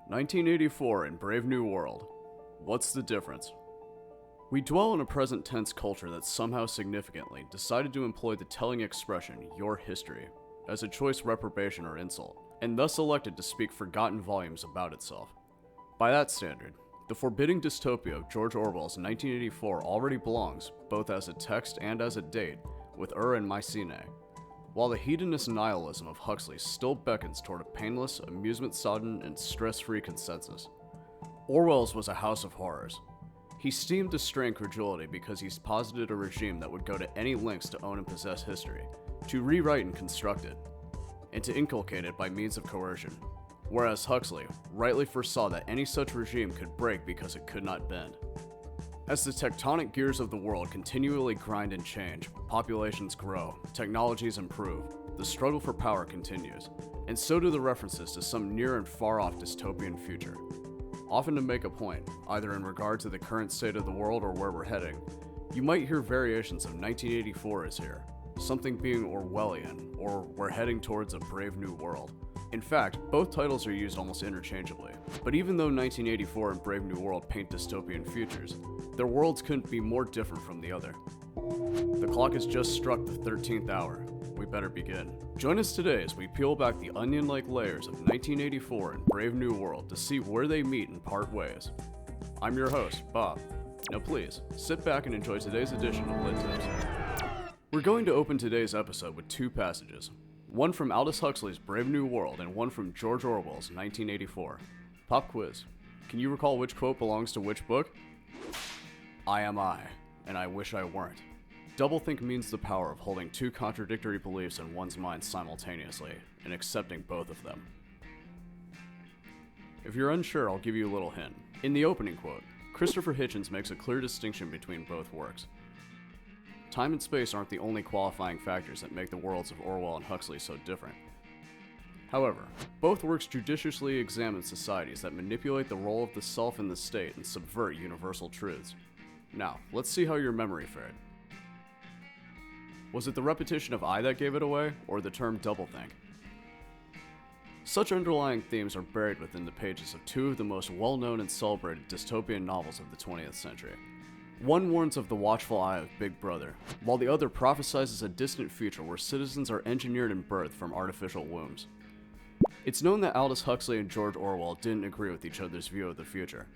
1984 in Brave New World. What's the difference? We dwell in a present tense culture that somehow significantly decided to employ the telling expression, your history, as a choice reprobation or insult, and thus elected to speak forgotten volumes about itself. By that standard, the forbidding dystopia of George Orwell's 1984 already belongs, both as a text and as a date, with and Mycenae, while the hedonist nihilism of Huxley still beckons toward a painless, amusement-sodden, and stress-free consensus. Orwell's was a house of horrors. He steamed to strain credulity because he's posited a regime that would go to any lengths to own and possess history, to rewrite and construct it, and to inculcate it by means of coercion. Whereas Huxley rightly foresaw that any such regime could break because it could not bend. As the tectonic gears of the world continually grind and change, populations grow, technologies improve, the struggle for power continues, and so do the references to some near and far-off dystopian future. Often to make a point, either in regard to the current state of the world or where we're heading, you might hear variations of 1984 is here, something being Orwellian, or we're heading towards a brave new world. In fact, both titles are used almost interchangeably, but even though 1984 and Brave New World paint dystopian futures, their worlds couldn't be more different from the other. The clock has just struck the 13th hour. We better begin. Join us today as we peel back the onion-like layers of 1984 and Brave New World to see where they meet and part ways. I'm your host, Bob. Now please, sit back and enjoy today's edition of Lit Tips. We're going to open today's episode with two passages. One from Aldous Huxley's Brave New World and one from George Orwell's 1984. Pop quiz. Can you recall which quote belongs to which book? I am I, and I wish I weren't. Doublethink means the power of holding two contradictory beliefs in one's mind simultaneously and accepting both of them. If you're unsure, I'll give you a little hint. In the opening quote, Christopher Hitchens makes a clear distinction between both works. Time and space aren't the only qualifying factors that make the worlds of Orwell and Huxley so different. However, both works judiciously examine societies that manipulate the role of the self in the state and subvert universal truths. Now, let's see how your memory fared. Was it the repetition of I that gave it away, or the term doublethink? Such underlying themes are buried within the pages of two of the most well-known and celebrated dystopian novels of the 20th century. One warns of the watchful eye of Big Brother, while the other prophesizes a distant future where citizens are engineered and birthed from artificial wombs. It's known that Aldous Huxley and George Orwell didn't agree with each other's view of the future.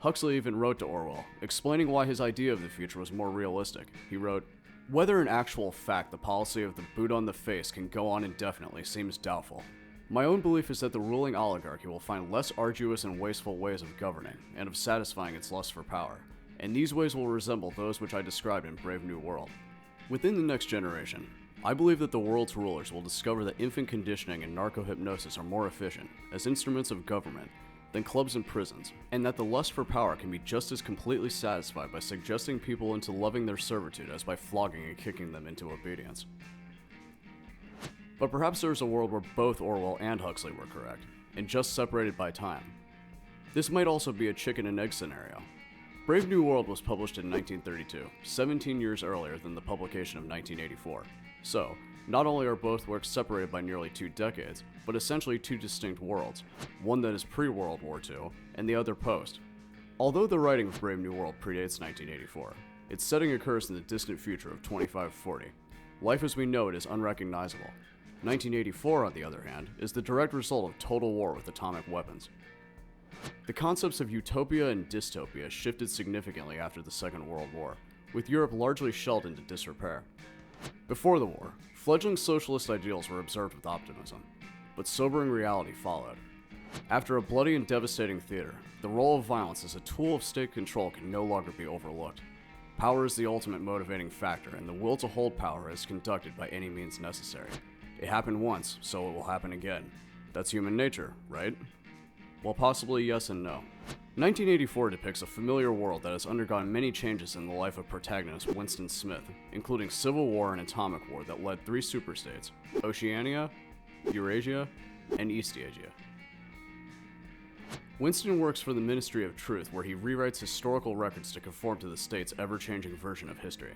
Huxley even wrote to Orwell, explaining why his idea of the future was more realistic. He wrote, "Whether in actual fact the policy of the boot on the face can go on indefinitely seems doubtful. My own belief is that the ruling oligarchy will find less arduous and wasteful ways of governing, and of satisfying its lust for power. And these ways will resemble those which I described in Brave New World. Within the next generation, I believe that the world's rulers will discover that infant conditioning and narco-hypnosis are more efficient, as instruments of government, than clubs and prisons, and that the lust for power can be just as completely satisfied by suggesting people into loving their servitude as by flogging and kicking them into obedience." But perhaps there is a world where both Orwell and Huxley were correct, and just separated by time. This might also be a chicken and egg scenario. Brave New World was published in 1932, 17 years earlier than the publication of 1984. So, not only are both works separated by nearly 2 decades, but essentially two distinct worlds, one that is pre-World War II, and the other post. Although the writing of Brave New World predates 1984, its setting occurs in the distant future of 2540. Life as we know it is unrecognizable. 1984, on the other hand, is the direct result of total war with atomic weapons. The concepts of utopia and dystopia shifted significantly after the Second World War, with Europe largely shelled into disrepair. Before the war, fledgling socialist ideals were observed with optimism, but sobering reality followed. After a bloody and devastating theater, the role of violence as a tool of state control can no longer be overlooked. Power is the ultimate motivating factor, and the will to hold power is conducted by any means necessary. It happened once, so it will happen again. That's human nature, right? Well, possibly yes and no. 1984 depicts a familiar world that has undergone many changes in the life of protagonist Winston Smith, including civil war and atomic war that led 3 superstates: Oceania, Eurasia, and Eastasia. Winston works for the Ministry of Truth, where he rewrites historical records to conform to the state's ever-changing version of history.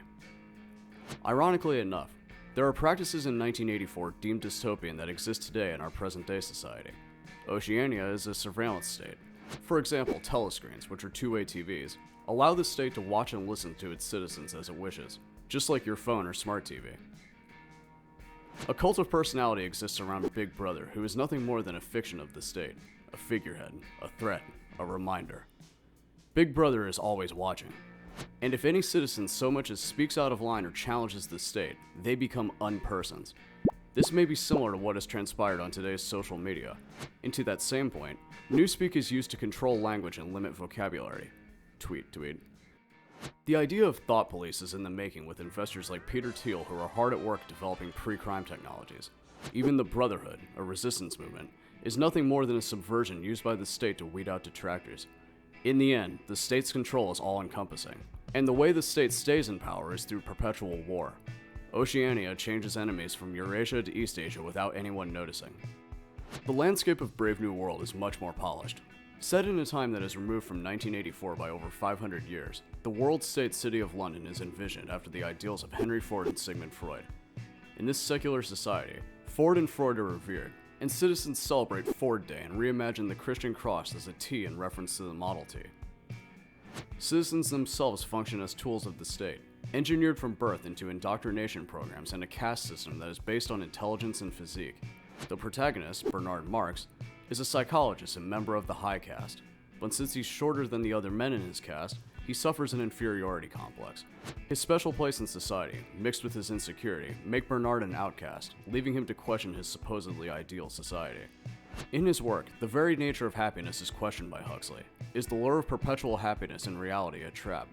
Ironically enough, there are practices in 1984 deemed dystopian that exist today in our present-day society. Oceania is a surveillance state. For example, telescreens, which are two-way TVs, allow the state to watch and listen to its citizens as it wishes, just like your phone or smart TV. A cult of personality exists around Big Brother, who is nothing more than a fiction of the state, a figurehead, a threat, a reminder. Big Brother is always watching, and if any citizen so much as speaks out of line or challenges the state, they become unpersons. This may be similar to what has transpired on today's social media, and to that same point, newspeak is used to control language and limit vocabulary. Tweet. The idea of thought police is in the making with investors like Peter Thiel who are hard at work developing pre-crime technologies. Even the Brotherhood, a resistance movement, is nothing more than a subversion used by the state to weed out detractors. In the end, the state's control is all-encompassing, and the way the state stays in power is through perpetual war. Oceania changes enemies from Eurasia to East Asia without anyone noticing. The landscape of Brave New World is much more polished. Set in a time that is removed from 1984 by over 500 years, the world-state city of London is envisioned after the ideals of Henry Ford and Sigmund Freud. In this secular society, Ford and Freud are revered, and citizens celebrate Ford Day and reimagine the Christian cross as a T in reference to the Model T. Citizens themselves function as tools of the state, engineered from birth into indoctrination programs and a caste system that is based on intelligence and physique. The protagonist, Bernard Marx, is a psychologist and member of the high caste, but since he's shorter than the other men in his caste, he suffers an inferiority complex. His special place in society, mixed with his insecurity, make Bernard an outcast, leaving him to question his supposedly ideal society. In his work, the very nature of happiness is questioned by Huxley. Is the lure of perpetual happiness in reality a trap?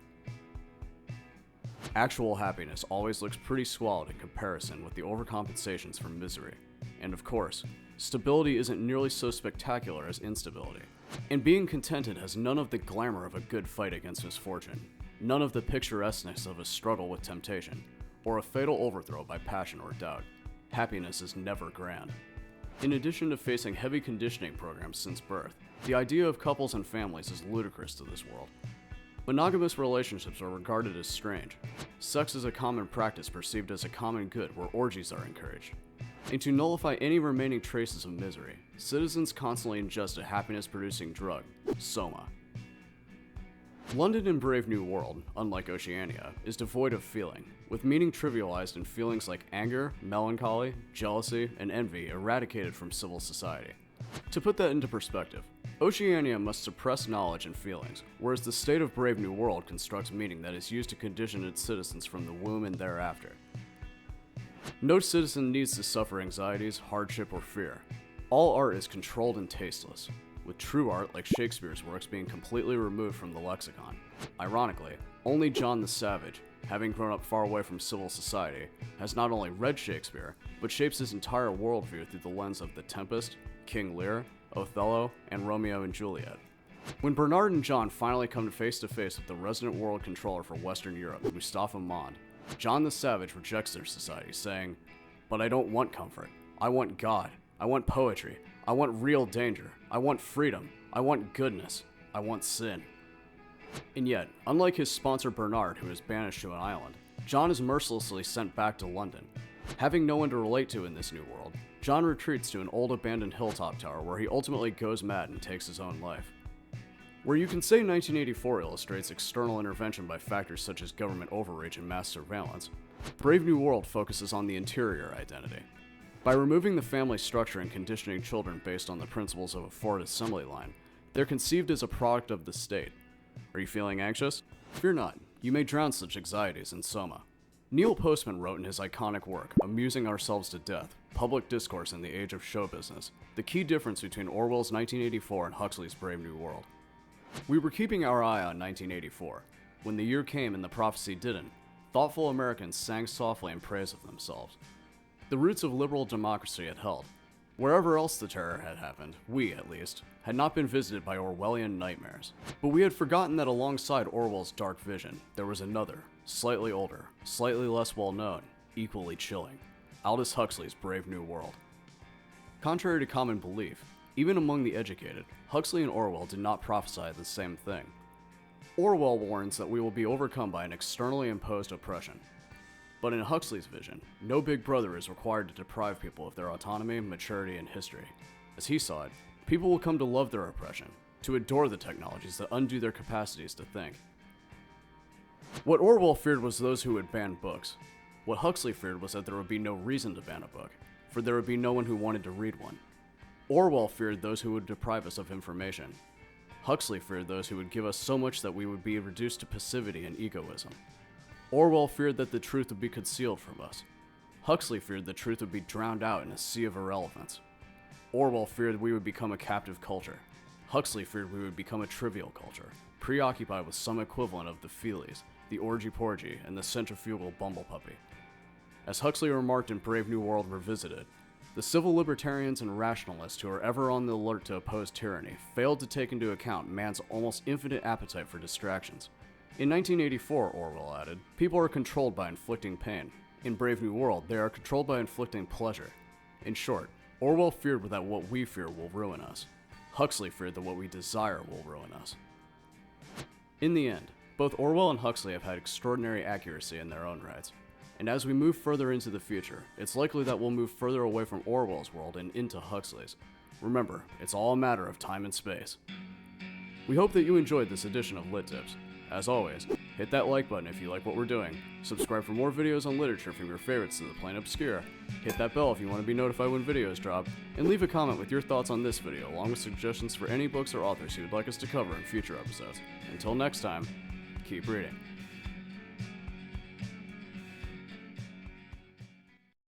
Actual happiness always looks pretty squalid in comparison with the overcompensations for misery. And of course, stability isn't nearly so spectacular as instability. And being contented has none of the glamour of a good fight against misfortune, none of the picturesqueness of a struggle with temptation, or a fatal overthrow by passion or doubt. Happiness is never grand. In addition to facing heavy conditioning programs since birth, the idea of couples and families is ludicrous to this world. Monogamous relationships are regarded as strange. Sex is a common practice perceived as a common good where orgies are encouraged. And to nullify any remaining traces of misery, citizens constantly ingest a happiness-producing drug, soma. London in Brave New World, unlike Oceania, is devoid of feeling, with meaning trivialized and feelings like anger, melancholy, jealousy, and envy eradicated from civil society. To put that into perspective, Oceania must suppress knowledge and feelings, whereas the state of Brave New World constructs meaning that is used to condition its citizens from the womb and thereafter. No citizen needs to suffer anxieties, hardship, or fear. All art is controlled and tasteless, with true art like Shakespeare's works being completely removed from the lexicon. Ironically, only John the Savage, having grown up far away from civil society, has not only read Shakespeare, but shapes his entire worldview through the lens of The Tempest, King Lear, Othello, and Romeo and Juliet. When Bernard and John finally come face to face with the resident world controller for Western Europe, Mustafa Mond, John the Savage rejects their society, saying, "But I don't want comfort. I want God. I want poetry. I want real danger. I want freedom. I want goodness. I want sin." And yet, unlike his sponsor Bernard, who is banished to an island, John is mercilessly sent back to London. Having no one to relate to in this new world, John retreats to an old abandoned hilltop tower where he ultimately goes mad and takes his own life. Where you can say 1984 illustrates external intervention by factors such as government overreach and mass surveillance, Brave New World focuses on the interior identity. By removing the family structure and conditioning children based on the principles of a Ford assembly line, they're conceived as a product of the state. Are you feeling anxious? Fear not, you may drown such anxieties in soma. Neil Postman wrote in his iconic work, Amusing Ourselves to Death, Public Discourse in the Age of Show Business, the key difference between Orwell's 1984 and Huxley's Brave New World. We were keeping our eye on 1984. When the year came and the prophecy didn't, thoughtful Americans sang softly in praise of themselves. The roots of liberal democracy had held. Wherever else the terror had happened, we, at least, had not been visited by Orwellian nightmares. But we had forgotten that alongside Orwell's dark vision, there was another, slightly older, slightly less well-known, equally chilling, Aldous Huxley's Brave New World. Contrary to common belief, even among the educated, Huxley and Orwell did not prophesy the same thing. Orwell warns that we will be overcome by an externally imposed oppression. But in Huxley's vision, no big brother is required to deprive people of their autonomy, maturity, and history. As he saw it, People will come to love their oppression, to adore the technologies that undo their capacities to think. What Orwell feared was those who would ban books. What Huxley feared was that there would be no reason to ban a book, for there would be no one who wanted to read one. Orwell feared those who would deprive us of information. Huxley feared those who would give us so much that we would be reduced to passivity and egoism. Orwell feared that the truth would be concealed from us. Huxley feared the truth would be drowned out in a sea of irrelevance. Orwell feared we would become a captive culture. Huxley feared we would become a trivial culture, preoccupied with some equivalent of the feelies, the orgy-porgy, and the centrifugal bumblepuppy. As Huxley remarked in Brave New World Revisited, the civil libertarians and rationalists who are ever on the alert to oppose tyranny failed to take into account man's almost infinite appetite for distractions. In 1984, Orwell added, people are controlled by inflicting pain. In Brave New World, they are controlled by inflicting pleasure. In short, Orwell feared that what we fear will ruin us. Huxley feared that what we desire will ruin us. In the end, both Orwell and Huxley have had extraordinary accuracy in their own rights. And as we move further into the future, it's likely that we'll move further away from Orwell's world and into Huxley's. Remember, it's all a matter of time and space. We hope that you enjoyed this edition of Lit Tips. As always, hit that like button if you like what we're doing, subscribe for more videos on literature from your favorites to the plain obscure, hit that bell if you want to be notified when videos drop, and leave a comment with your thoughts on this video along with suggestions for any books or authors you would like us to cover in future episodes. Until next time, keep reading.